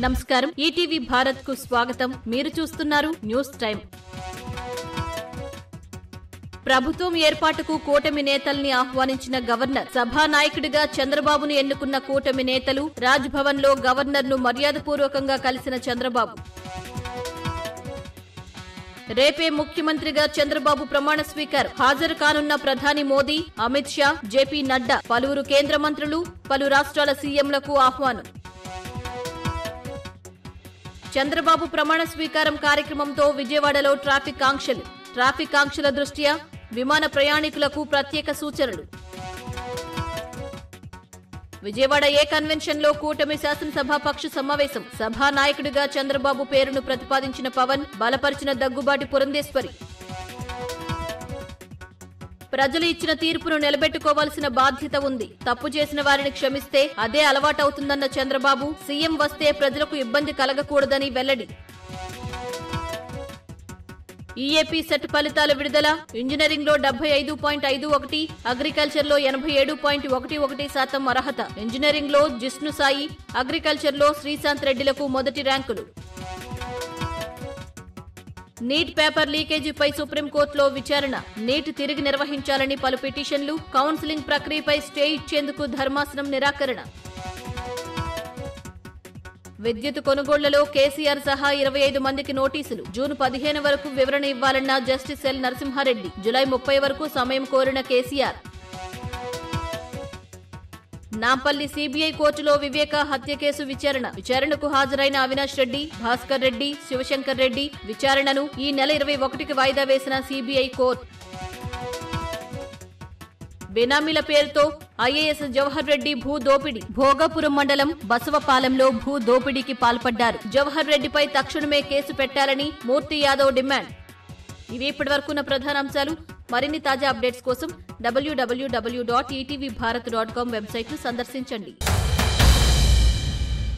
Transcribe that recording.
నమస్కారం. ఈటీవీ భారత్ కు స్వాగతం. మీరు చూస్తున్నారు న్యూస్ టైం. ప్రభుత్వం ఏర్పాటుకు కూటమి నేతల్ని ఆహ్వానించిన గవర్నర్. సభానాయకుడిగా చంద్రబాబును ఎన్నుకున్న కూటమి నేతలు రాజ్ భవన్ లో గవర్నర్ ను మర్యాదపూర్వకంగా కలిసిన చంద్రబాబు. రేపే ముఖ్యమంత్రిగా చంద్రబాబు ప్రమాణ స్వీకారం. హాజరు కానున్న ప్రధాని మోదీ, అమిత్ షా, జేపీ నడ్డా, పలువురు కేంద్ర మంత్రులు, పలు రాష్ట్రాల సీఎంలకు ఆహ్వానం. చంద్రబాబు ప్రమాణ స్వీకారం కార్యక్రమంతో విజయవాడలో ట్రాఫిక్ ఆంక్షల దృష్ట్యా విమాన ప్రయాణికులకు ప్రత్యేక సూచనలు. విజయవాడ ఏ కన్వెన్షన్ లో కూటమి శాసనసభాపక్ష సమావేశం. సభానాయకుడిగా చంద్రబాబు పేరును ప్రతిపాదించిన పవన్, బలపరిచిన దగ్గుబాటి పురంధేశ్వరి. ప్రజలు ఇచ్చిన తీర్పును నిలబెట్టుకోవాల్సిన బాధ్యత ఉంది. తప్పు చేసిన వారిని క్షమిస్తే అదే అలవాటవుతుందన్న చంద్రబాబు, సీఎం వస్తే ప్రజలకు ఇబ్బంది కలగకూడదని వెల్లడి. ఈఏపీ సెట్ ఫలితాల విడుదల. ఇంజనీరింగ్ లో 75.51, అగ్రికల్చర్ లో 87.11% అర్హత. ఇంజనీరింగ్ లో జిష్ణు సాయి, అగ్రికల్చర్ లో శ్రీశాంత్ రెడ్డిలకు మొదటి ర్యాంకులు. నీట్ పేపర్ లీకేజీపై సుప్రీంకోర్టులో విచారణ. నీట్ తిరిగి నిర్వహించాలని పలు పిటిషన్లు. కౌన్సిలింగ్ ప్రక్రియపై స్టే ఇచ్చేందుకు ధర్మాసనం నిరాకరణ. విద్యుత్ కొనుగోళ్లలో కేసీఆర్ సహా 25 మందికి నోటీసులు. జూన్ 15 వరకు వివరణ ఇవ్వాలన్న జస్టిస్ ఎల్ నరసింహారెడ్డి. జులై 30 వరకు సమయం కోరిన కేసీఆర్. నాంపల్లి సీబీఐ కోర్టులో వివేక హత్య కేసు విచారణకు హాజరైన అవినాష్ రెడ్డి, భాస్కర్ రెడ్డి, శివశంకర్ రెడ్డి విచారణను ఈ నెల 21కి వాయిదా వేసిన సీబీఐ కోర్టు. బెనామీల పేరుతో ఐఏఎస్ జవహర్ రెడ్డి భూ దోపిడీ. భోగాపురం మండలం బసవపాలెంలో భూ దోపిడీకి పాల్పడ్డారు. జవహర్ రెడ్డిపై తక్షణమే కేసు పెట్టాలని మూర్తి యాదవ్ డిమాండ్. ఇవి ఇప్పటివరకున్న ప్రధాన అంశాలు. మరిన్ని తాజా అప్డేట్స్ కోసం www.etvbharat.com వెబ్సైట్ ను సందర్శించండి.